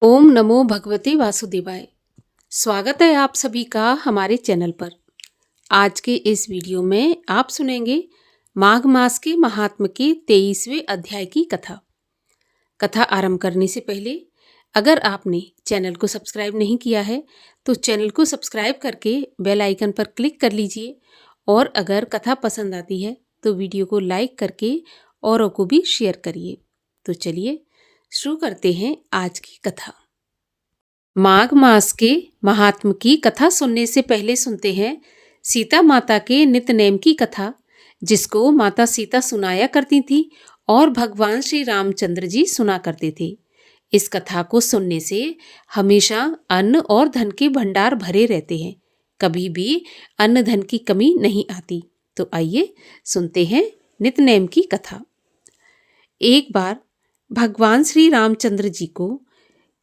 ओम नमो भगवते वासुदेवाय। स्वागत है आप सभी का हमारे चैनल पर। आज के इस वीडियो में आप सुनेंगे माघ मास के महात्म के 23वें अध्याय की कथा। कथा आरंभ करने से पहले अगर आपने चैनल को सब्सक्राइब नहीं किया है तो चैनल को सब्सक्राइब करके बेल आइकन पर क्लिक कर लीजिए और अगर कथा पसंद आती है तो वीडियो को लाइक करके औरों को भी शेयर करिए। तो चलिए शुरू करते हैं आज की कथा। माघ मास के महात्म की कथा सुनने से पहले सुनते हैं सीता माता के नित्य-नेम की कथा, जिसको माता सीता सुनाया करती थी और भगवान श्री रामचंद्र जी सुना करते थे। इस कथा को सुनने से हमेशा अन्न और धन के भंडार भरे रहते हैं, कभी भी अन्न धन की कमी नहीं आती। तो आइए सुनते हैं नित्य-नेम की कथा। एक बार भगवान श्री रामचंद्र जी को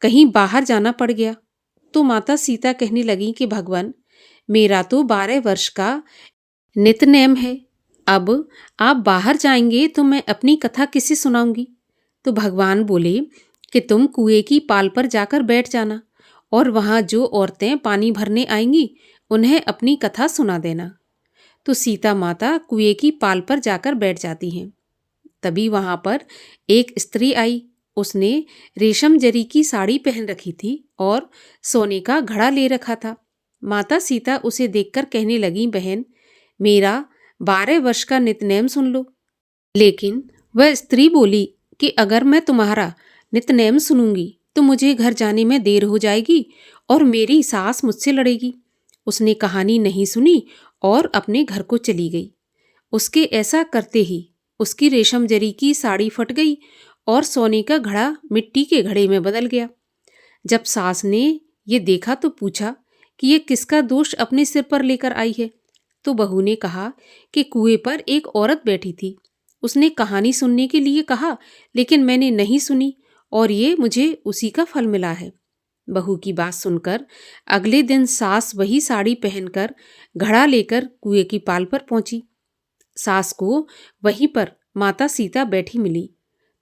कहीं बाहर जाना पड़ गया तो माता सीता कहने लगी कि भगवान, मेरा तो 12 वर्ष का नित्य-नेम है, अब आप बाहर जाएंगे तो मैं अपनी कथा किसे सुनाऊंगी। तो भगवान बोले कि तुम कुएं की पाल पर जाकर बैठ जाना और वहां जो औरतें पानी भरने आएंगी उन्हें अपनी कथा सुना देना। तो सीता माता कुएं की पाल पर जाकर बैठ जाती हैं। तभी वहां पर एक स्त्री आई। उसने रेशम जरी की साड़ी पहन रखी थी और सोने का घड़ा ले रखा था। माता सीता उसे देखकर कहने लगी, बहन, मेरा 12 वर्ष का नित्य-नेम सुन लो। लेकिन वह स्त्री बोली कि अगर मैं तुम्हारा नित्य-नेम सुनूंगी तो मुझे घर जाने में देर हो जाएगी और मेरी सास मुझसे लड़ेगी। उसने कहानी नहीं सुनी और अपने घर को चली गई। उसके ऐसा करते ही उसकी रेशम जरी की साड़ी फट गई और सोने का घड़ा मिट्टी के घड़े में बदल गया। जब सास ने ये देखा तो पूछा कि ये किसका दोष अपने सिर पर लेकर आई है। तो बहू ने कहा कि कुएं पर एक औरत बैठी थी, उसने कहानी सुनने के लिए कहा लेकिन मैंने नहीं सुनी और ये मुझे उसी का फल मिला है। बहू की बात सुनकर अगले दिन सास वही साड़ी पहनकर घड़ा लेकर कुएं की पाल पर पहुंची। सास को वहीं पर माता सीता बैठी मिली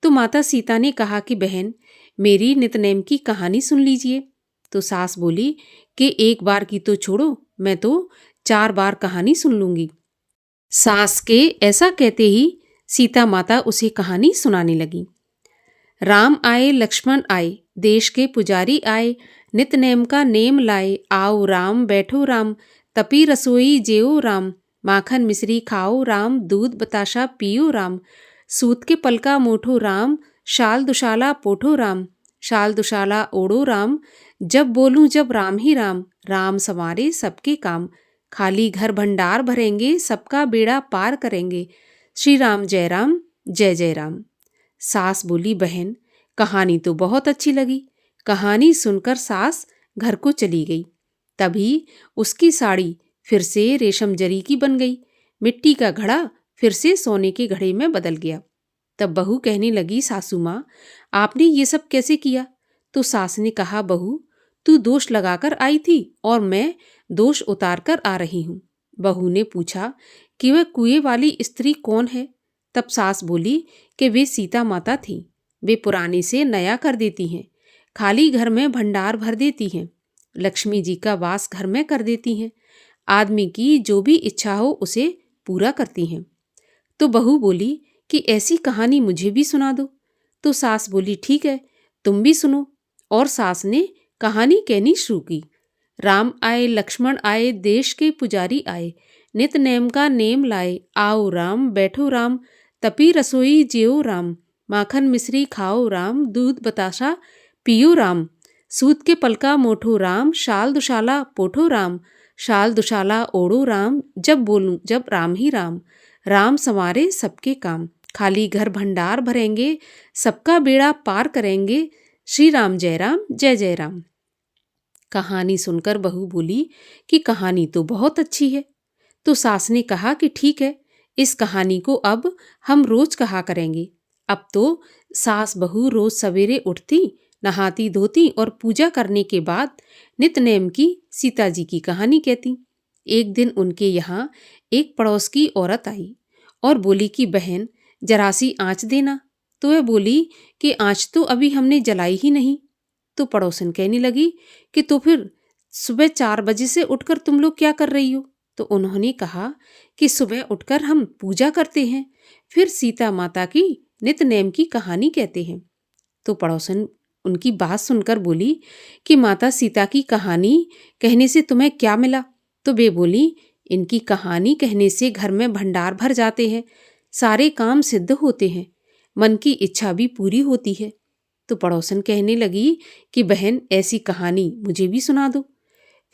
तो माता सीता ने कहा कि बहन, मेरी नित्य-नेम की कहानी सुन लीजिए। तो सास बोली कि एक बार की तो छोड़ो, मैं तो 4 बार कहानी सुन लूंगी। सास के ऐसा कहते ही सीता माता उसे कहानी सुनाने लगी। राम आए लक्ष्मण आए, देश के पुजारी आए, नित्य-नेम का नेम लाए, आओ राम बैठो राम, तपी रसोई जेओ राम, माखन मिश्री खाओ राम, दूध बताशा पियो राम, सूत के पलका मोठो राम, शाल दुशाला पोठो राम, शाल दुशाला ओढ़ो राम, जब बोलूं जब राम ही राम, राम संवारे सबके काम, खाली घर भंडार भरेंगे, सबका बेड़ा पार करेंगे, श्री राम जय राम जय जय राम। सास बोली, बहन, कहानी तो बहुत अच्छी लगी। कहानी सुनकर सास घर को चली गई। तभी उसकी साड़ी फिर से रेशम जरी की बन गई, मिट्टी का घड़ा फिर से सोने के घड़े में बदल गया। तब बहू कहने लगी, सासू माँ, आपने ये सब कैसे किया? तो सास ने कहा, बहू, तू दोष लगाकर आई थी और मैं दोष उतार कर आ रही हूँ। बहू ने पूछा कि वह कुएं वाली स्त्री कौन है? तब सास बोली कि वे सीता माता थी। वे पुराने से नया कर देती हैं, खाली घर में भंडार भर देती हैं, लक्ष्मी जी का वास घर में कर देती हैं, आदमी की जो भी इच्छा हो उसे पूरा करती हैं। तो बहू बोली कि ऐसी कहानी मुझे भी सुना दो। तो सास बोली, ठीक है, तुम भी सुनो। और सास ने कहानी कहनी शुरू की। राम आए लक्ष्मण आए, देश के पुजारी आए, नित्य-नेम का नेम लाए, आओ राम बैठो राम, तपी रसोई जेओ राम, माखन मिश्री खाओ राम, दूध बताशा पियो राम, सूत के पलका मोठो राम, शाल दुशाला पोठो राम, शाल दुशाला ओढ़ो राम, जब बोलूं जब राम ही राम, राम संवारे सबके काम, खाली घर भंडार भरेंगे, सबका बेड़ा पार करेंगे, श्री राम जय जय राम। कहानी सुनकर बहू बोली कि कहानी तो बहुत अच्छी है। तो सास ने कहा कि ठीक है, इस कहानी को अब हम रोज कहा करेंगे। अब तो सास बहू रोज सवेरे उठती, नहाती धोती और पूजा करने के बाद नित्य-नेम की सीता जी की कहानी कहती। एक दिन उनके यहाँ एक पड़ोस की औरत आई और बोली कि बहन, जरा सी आँच देना। तो वह बोली कि आँच तो अभी हमने जलाई ही नहीं। तो पड़ोसन कहने लगी कि तो फिर सुबह 4 बजे से उठकर तुम लोग क्या कर रही हो? तो उन्होंने कहा कि सुबह उठकर हम पूजा करते हैं, फिर सीता माता की नित्य-नेम की कहानी कहते हैं। तो पड़ोसन उनकी बात सुनकर बोली कि माता सीता की कहानी कहने से तुम्हें क्या मिला? तो वे बोली, इनकी कहानी कहने से घर में भंडार भर जाते हैं, सारे काम सिद्ध होते हैं, मन की इच्छा भी पूरी होती है। तो पड़ोसन कहने लगी कि बहन ऐसी कहानी मुझे भी सुना दो।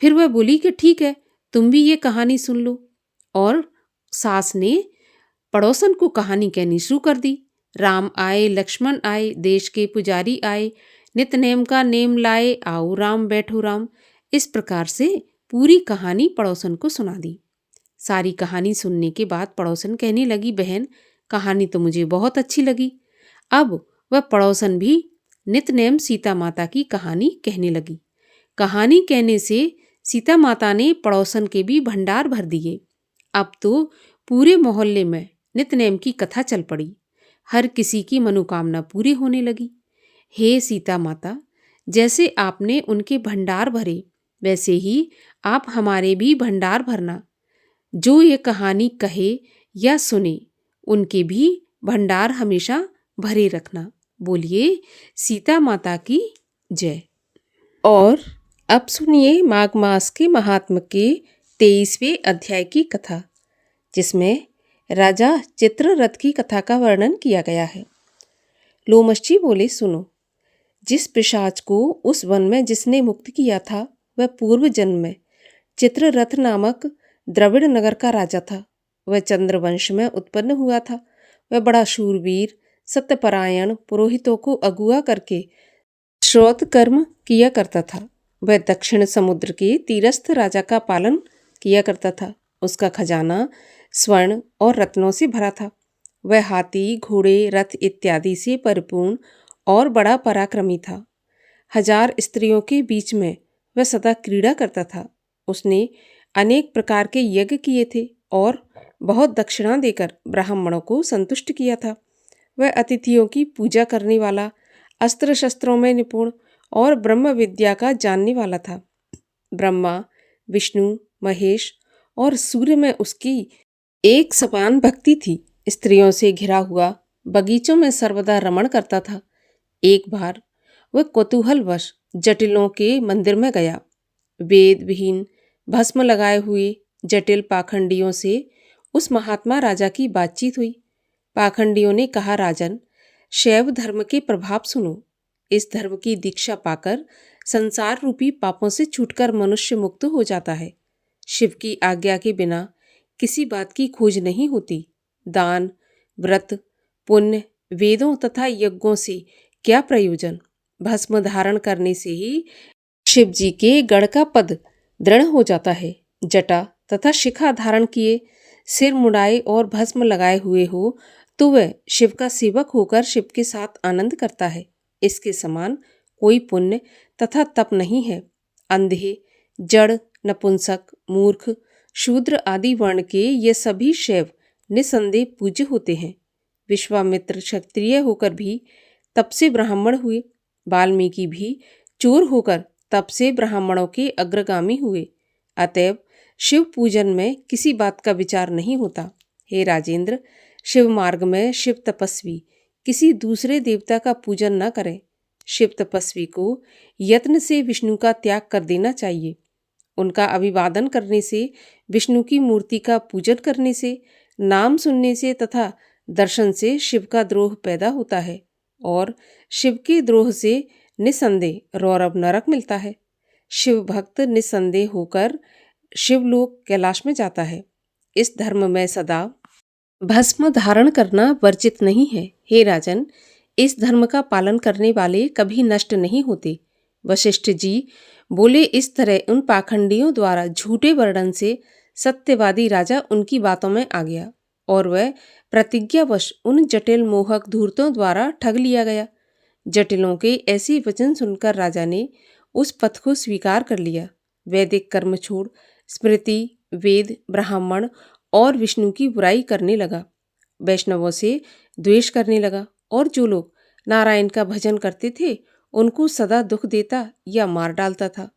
फिर वह बोली कि ठीक है, तुम भी ये कहानी सुन लो। और सास ने पड़ोसन को कहानी कहनी शुरू कर दी। राम आए लक्ष्मण आए, देश के पुजारी आए, नित नेम का नेम लाए, आओ राम बैठो राम। इस प्रकार से पूरी कहानी पड़ोसन को सुना दी। सारी कहानी सुनने के बाद पड़ोसन कहने लगी, बहन कहानी तो मुझे बहुत अच्छी लगी। अब वह पड़ोसन भी नित्य-नेम सीता माता की कहानी कहने लगी। कहानी कहने से सीता माता ने पड़ोसन के भी भंडार भर दिए। अब तो पूरे मोहल्ले में नित्य-नेम की कथा चल पड़ी। हर किसी की मनोकामना पूरी होने लगी। हे सीता माता, जैसे आपने उनके भंडार भरे, वैसे ही आप हमारे भी भंडार भरना। जो ये कहानी कहे या सुने, उनके भी भंडार हमेशा भरे रखना। बोलिए सीता माता की जय। और अब सुनिए माघ मास के महात्म के 23वें अध्याय की कथा, जिसमें राजा चित्ररथ की कथा का वर्णन किया गया है। लोमश बोले, सुनो। जिस पिशाच को उस वन में जिसने मुक्त किया था, वह पूर्व जन्म में चित्ररथ नामक द्रविड़ नगर का राजा था। वह चंद्रवंश में उत्पन्न हुआ था। वह बड़ा शूरवीर, सत्यपरायण, पुरोहितों को अगुवा करके श्रौत कर्म किया करता था। वह दक्षिण समुद्र के तीरस्थ राजा का पालन किया करता था। उसका खजाना स्वर्ण और रत्नों से भरा था। वह हाथी, घोड़े, रथ इत्यादि से परिपूर्ण और बड़ा पराक्रमी था। 1000 स्त्रियों के बीच में वह सदा क्रीड़ा करता था। उसने अनेक प्रकार के यज्ञ किए थे और बहुत दक्षिणा देकर ब्राह्मणों को संतुष्ट किया था। वह अतिथियों की पूजा करने वाला, अस्त्र शस्त्रों में निपुण और ब्रह्म विद्या का जानने वाला था। ब्रह्मा, विष्णु, महेश और सूर्य में उसकी एक समान भक्ति थी। स्त्रियों से घिरा हुआ बगीचों में सर्वदा रमण करता था। एक बार वह कौतूहलवश जटिलों के मंदिर में गया। वेद विहीन, भस्म लगाए हुए जटिल पाखंडियों से उस महात्मा राजा की बातचीत हुई। पाखंडियों ने कहा, राजन, शैव धर्म के प्रभाव सुनो। इस धर्म की दीक्षा पाकर संसार रूपी पापों से छूटकर मनुष्य मुक्त हो जाता है। शिव की आज्ञा के बिना किसी बात की खोज नहीं होती। दान, व्रत, पुण्य, वेदों तथा यज्ञों से क्या प्रयोजन? भस्म धारण करने से ही शिव जी के गढ़ का पद दृढ़ हो जाता है। जटा तथा शिखा धारण किए, सिर मुड़ाए और भस्म लगाए हुए हो तो वह शिव का सेवक होकर शिव के साथ आनंद करता है। इसके समान कोई पुण्य तथा तप नहीं है। अंधे, जड़, नपुंसक, मूर्ख, शूद्र आदि वर्ण के ये सभी शैव निसंदेह पूज्य होते हैं। विश्वामित्र क्षत्रिय होकर भी तप से ब्राह्मण हुए। वाल्मीकि भी चोर होकर तप से ब्राह्मणों के अग्रगामी हुए। अतएव शिव पूजन में किसी बात का विचार नहीं होता। हे राजेंद्र, शिव मार्ग में शिव तपस्वी किसी दूसरे देवता का पूजन न करें। शिव तपस्वी को यत्न से विष्णु का त्याग कर देना चाहिए। उनका अभिवादन करने से, विष्णु की मूर्ति का पूजन करने से, नाम सुनने से तथा दर्शन से शिव का द्रोह पैदा होता है और शिव के द्रोह से निसंदेह रौरव नरक मिलता है। शिव भक्त निसंदेह होकर शिवलोक कैलाश में जाता है। इस धर्म में सदा भस्म धारण करना वर्जित नहीं है। हे राजन, इस धर्म का पालन करने वाले कभी नष्ट नहीं होते। वशिष्ठ जी बोले, इस तरह उन पाखंडियों द्वारा झूठे वर्णन से सत्यवादी राजा उनकी बातों में आ गया और वह प्रतिज्ञावश उन जटिल मोहक धूर्तों द्वारा ठग लिया गया। जटिलों के ऐसे वचन सुनकर राजा ने उस पथ को स्वीकार कर लिया। वैदिक कर्म छोड़ स्मृति, वेद, ब्राह्मण और विष्णु की बुराई करने लगा। वैष्णवों से द्वेष करने लगा और जो लोग नारायण का भजन करते थे उनको सदा दुख देता या मार डालता था।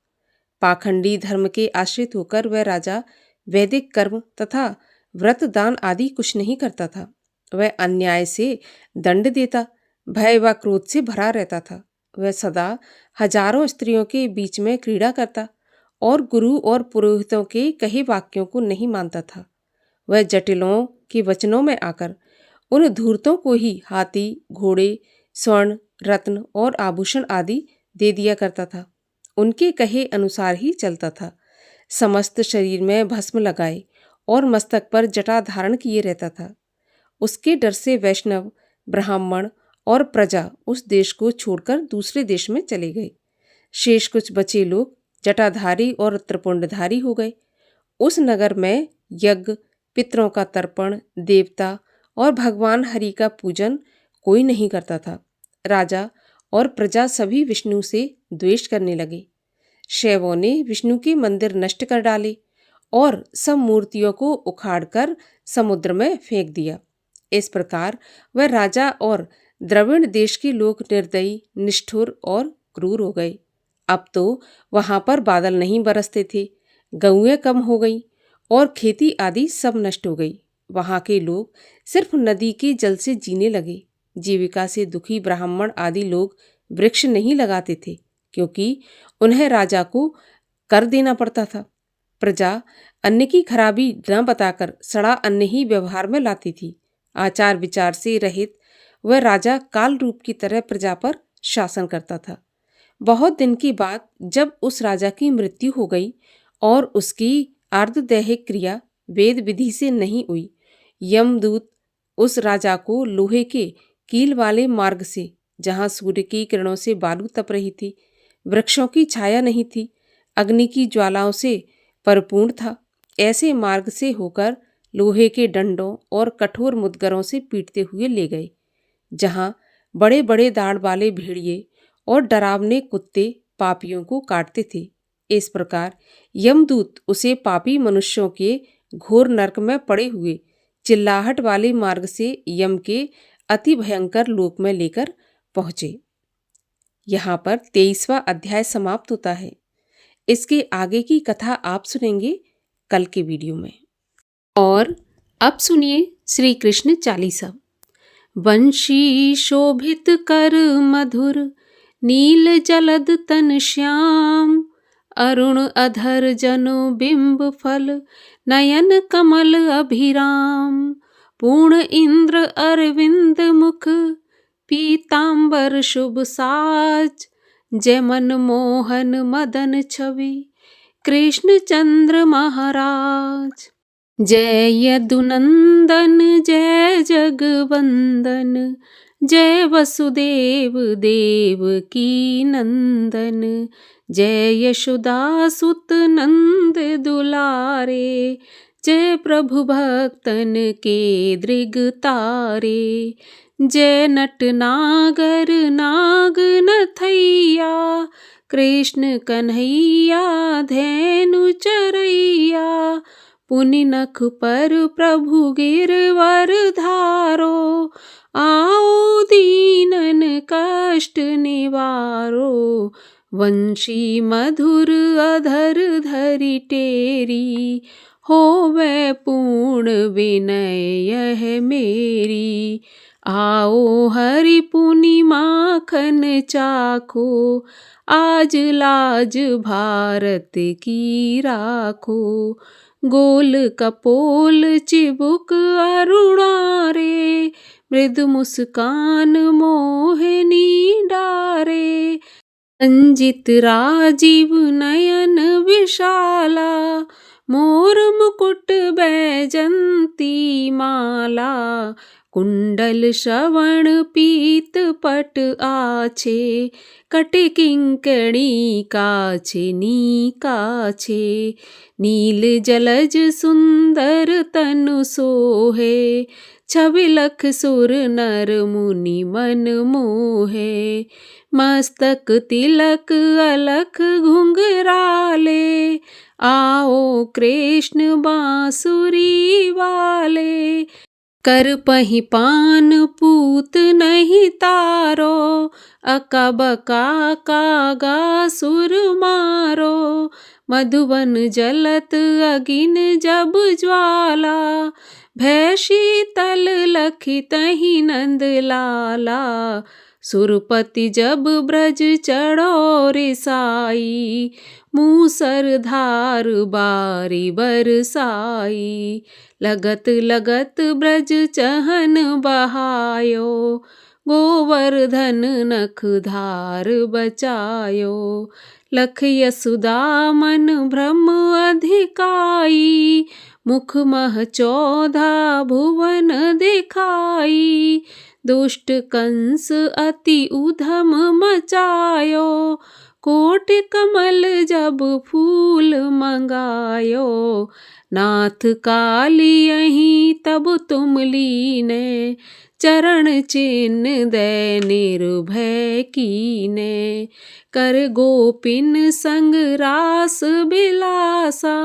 पाखंडी धर्म के आश्रित होकर वह राजा वैदिक कर्म तथा व्रत दान आदि कुछ नहीं करता था। वह अन्याय से दंड देता, भय व क्रोध से भरा रहता था। वह सदा हजारों स्त्रियों के बीच में क्रीड़ा करता और गुरु और पुरोहितों के कहे वाक्यों को नहीं मानता था। वह जटिलों के वचनों में आकर उन धूर्तों को ही हाथी, घोड़े, स्वर्ण, रत्न और आभूषण आदि दे दिया करता था। उनके कहे अनुसार ही चलता था। समस्त शरीर में भस्म लगाए और मस्तक पर जटा धारण किए रहता था। उसके डर से वैष्णव, ब्राह्मण और प्रजा उस देश को छोड़कर दूसरे देश में चले गए। शेष कुछ बचे लोग जटाधारी और त्रिपुंडधारी हो गए। उस नगर में यज्ञ, पितरों का तर्पण, देवता और भगवान हरि का पूजन कोई नहीं करता था। राजा और प्रजा सभी विष्णु से द्वेष करने लगे। शैवों ने विष्णु के मंदिर नष्ट कर डाले और सब मूर्तियों को उखाड़कर समुद्र में फेंक दिया। इस प्रकार वह राजा और द्रविड़ देश के लोग निर्दयी, निष्ठुर और क्रूर हो गए। अब तो वहां पर बादल नहीं बरसते थे, गऊएं कम हो गई और खेती आदि सब नष्ट हो गई। वहां के लोग सिर्फ नदी के जल से जीने लगे। जीविका से दुखी ब्राह्मण आदि लोग वृक्ष नहीं लगाते थे, क्योंकि उन्हें राजा को कर देना पड़ता था। प्रजा अन्न की खराबी न बताकर सड़ा अन्न ही व्यवहार में लाती थी। आचार विचार से रहित वह राजा काल रूप की तरह प्रजा पर शासन करता था। बहुत दिन के बाद जब उस राजा की मृत्यु हो गई और उसकी आर्धदैहिक क्रिया वेद विधि से नहीं हुई, यमदूत उस राजा को लोहे के कील वाले मार्ग से, जहां सूर्य की किरणों से बालू तप रही थी, वृक्षों की छाया नहीं थी, अग्नि की ज्वालाओं से परिपूर्ण था, ऐसे मार्ग से होकर लोहे के डंडों और कठोर मुद्गरों से पीटते हुए ले गए, जहां बड़े बड़े दाढ़ वाले भेड़िए और डरावने कुत्ते पापियों को काटते थे। इस प्रकार यमदूत उसे पापी मनुष्यों के घोर नरक में पड़े हुए चिल्लाहट वाले मार्ग से यम के अति भयंकर लोक में लेकर पहुंचे। यहाँ पर 23वां अध्याय समाप्त होता है। इसके आगे की कथा आप सुनेंगे कल के वीडियो में। और अब सुनिए श्री कृष्ण चालीसा। वंशी शोभित कर मधुर, नील जलद तन श्याम, अरुण अधर जनु बिंब फल, नयन कमल अभिराम, पूर्ण इंद्र अरविंद मुख, पीतांबर शुभ साज, जय मन मोहन मदन छवि, कृष्ण चंद्र महाराज। जय यदुनंदन जय जगवंदन, जय वसुदेव देव की नंदन, जय यशोदा सुत नंद दुलारे, जय प्रभु भक्तन के दृग तारे, जय नट नागर नाग नथैया, कृष्ण कन्हैया धेनु चरैया, पुनि नख पर प्रभु गिरवर धारो, आओ दीनन कष्ट निवारो, वंशी मधुर अधर धरि टेरी, होवे पूर्ण विनय यह मेरी, आओ हरि पुनि माखन चाखो, आज लाज भारत की राखो, गोल कपोल चिबुक अरुणारे, मृद मुस्कान मोहिनी डारे, रंजित राजीव नयन विशाला, मोर मुकुट बैजंती माला, कुंडल श्रवण पीत पट आछे, कटि किंकणी काछे नी काछे, नील जलज सुंदर तनु सोहे, छवि लख सुर नर मुनि मन मोहे, मस्तक तिलक अलख घुंघराले, आओ कृष्ण बांसुरी वाले, कर पही पान पूत नहीं तारो, अका बका कागा सुर मारो। मधुवन जलत अगिन जब ज्वाला, भय शीतल लखी तही नंद लाला। सुरपति जब ब्रज चढ़ो रिसाई, मूसर धार बारी बरसाई। लगत लगत ब्रज चहन बहायो, गोवर्धन नख धार बचायो। लख यशुदा मन भ्रम अधिकाई, मुख मह 14 भुवन दिखाई। दुष्ट कंस अति उधम मचायो, कोटि कमल जब फूल मंगायो। नाथ काली यहीं तब तुम लीने, चरण चिन्ह दे निर्भय कीने। कर गोपिन संग रास बिलासा,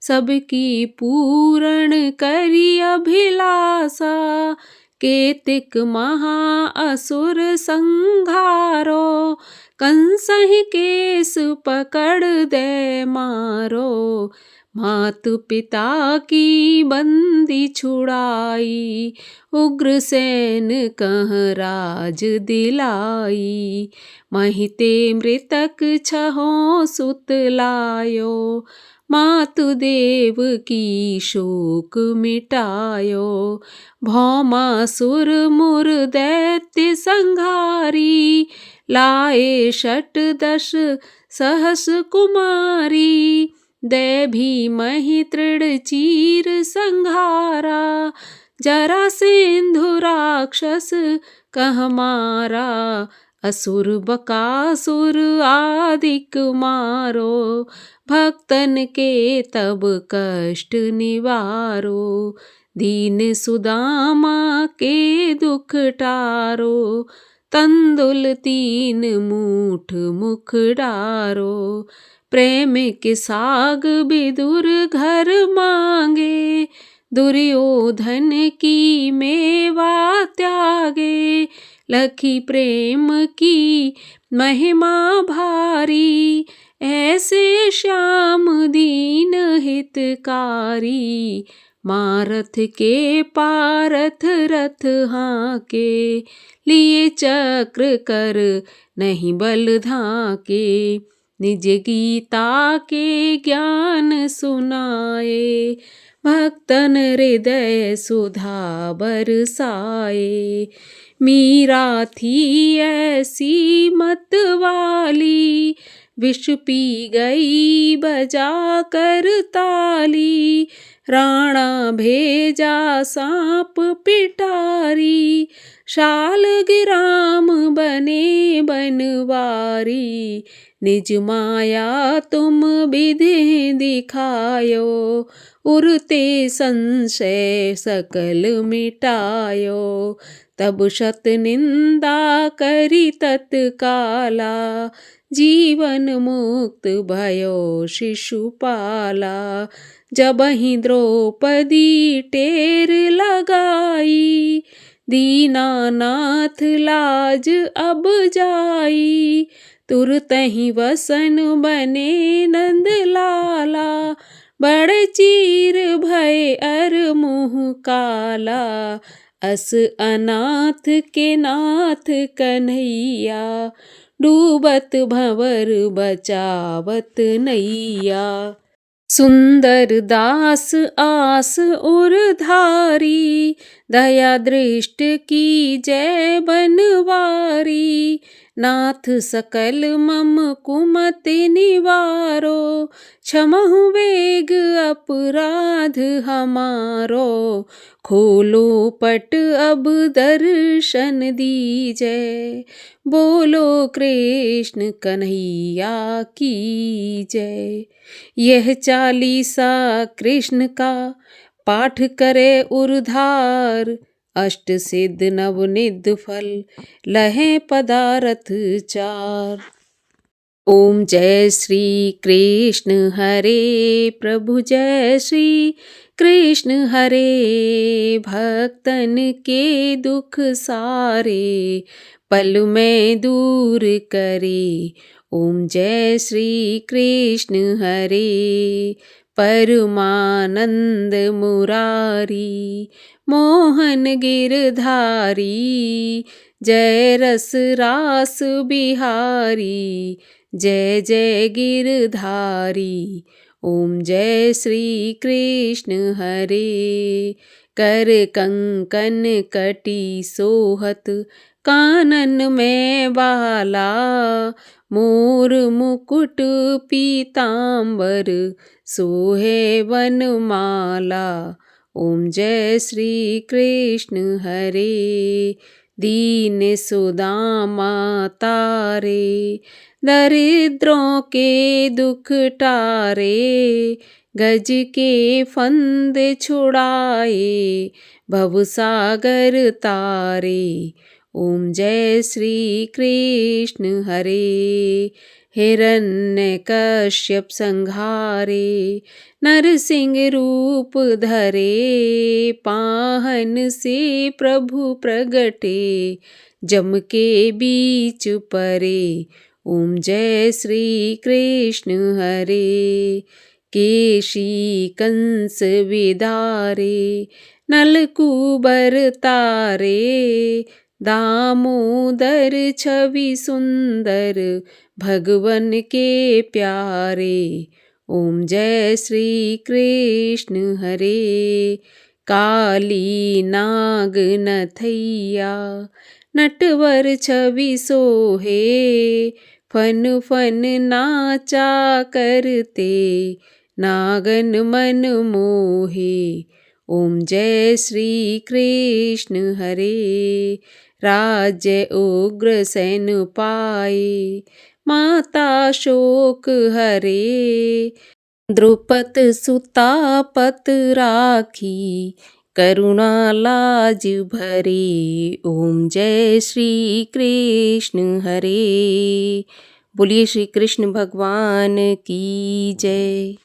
सबकी पूर्ण करी अभिलाषा। केतिक महा असुर संघारो, कंसहि केस पकड़ दे मारो। मातु पिता की बंदी छुड़ाई, उग्रसेन कह राज दिलाई। महिते मृतक छहों सुत लायो, मातु देव की शोक मिटायो। भौमासुर मुर दैत्य संघारी, लाए 68 सहस कुमारी। दे भीमहि तृण चीर संघारा, जरासेंधु राक्षस कह मारा। असुर बकासुर आदिक मारो, भक्तन के तब कष्ट निवारो। दीन सुदामा के दुख टारो, तंदुल 3 मूठ मुख डारो। प्रेम के साग विदुर घर मांगे, दुर्योधन की मेवा त्यागे। लखी प्रेम की महिमा भारी, ऐसे श्याम दीन हितकारी। मारथ के पारथ रथ हाके, लिए चक्र कर नहीं बल धाके। निज गीता के ज्ञान सुनाए, भक्तन हृदय सुधा बरसाए। मीरा थी ऐसी मत वाली, विष पी गई बजा कर ताली। राणा भेजा सांप पिटारी, शालग्राम बने बनवारी। निज माया तुम विधि दिखायो, उरते संशय सकल मिटायो। तब शत निंदा करी तत्काला, जीवन मुक्त भयो शिशुपाला। जबहि द्रौपदी टेर लगाई, दीनानाथ लाज अब जाई। तुरतहि वसन बने नंद लाला, बड़ चीर भय अर मुँह काला। अस अनाथ के नाथ कन्हैया, डूबत भंवर बचावत नैया। सुंदर दास आस उरधारी, दया दृष्टि की जय बनवारी। नाथ सकल मम कुमति निवारो, क्षमहु वेग अपराध हमारो। खोलो पट अब दर्शन दीजै, बोलो कृष्ण कन्हैया की जय। यह 40 कृष्ण का पाठ करे उरधार, अष्ट सिद्ध नवनिध फल लहें पदारथ 4। ओम जय श्री कृष्ण हरे प्रभु जय श्री कृष्ण हरे। भक्तन के दुख सारे पल में दूर करे। ओम जय श्री कृष्ण हरे। परमानंद मुरारी मोहन गिरधारी जय रस रास बिहारी जय जय गिरधारी। ओम जय श्री कृष्ण हरे। कर कंकन कटी सोहत कानन में बाला मोर मुकुट पीतांबर सोहे वनमाला। ओम जय श्री कृष्ण हरे। दीन सुदामा तारे दरिद्रों के दुख टारे गज के फंद छुड़ाए भवसागर तारे। ओम जय श्री कृष्ण हरे। हिरण्यकश्यप संहारे नरसिंह रूप धरे पाहन से प्रभु प्रगटे जम के बीच परे। ओम जय श्री कृष्ण हरे। केशी कंस विदारे नलकूबर तारे दामोदर छवि सुंदर भगवन के प्यारे। ओम जय श्री कृष्ण हरे। काली नाग नथैया नटवर छवि सोहे फन फन नाचा करते नागन मन मोहे। ओम जय श्री कृष्ण हरे। राज्य उग्रसेन पाए माता शोक हरे द्रुपद सुता पत राखी करुणा लाज भरे। ओम जय श्री कृष्ण हरे। बोलिए श्री कृष्ण भगवान की जय।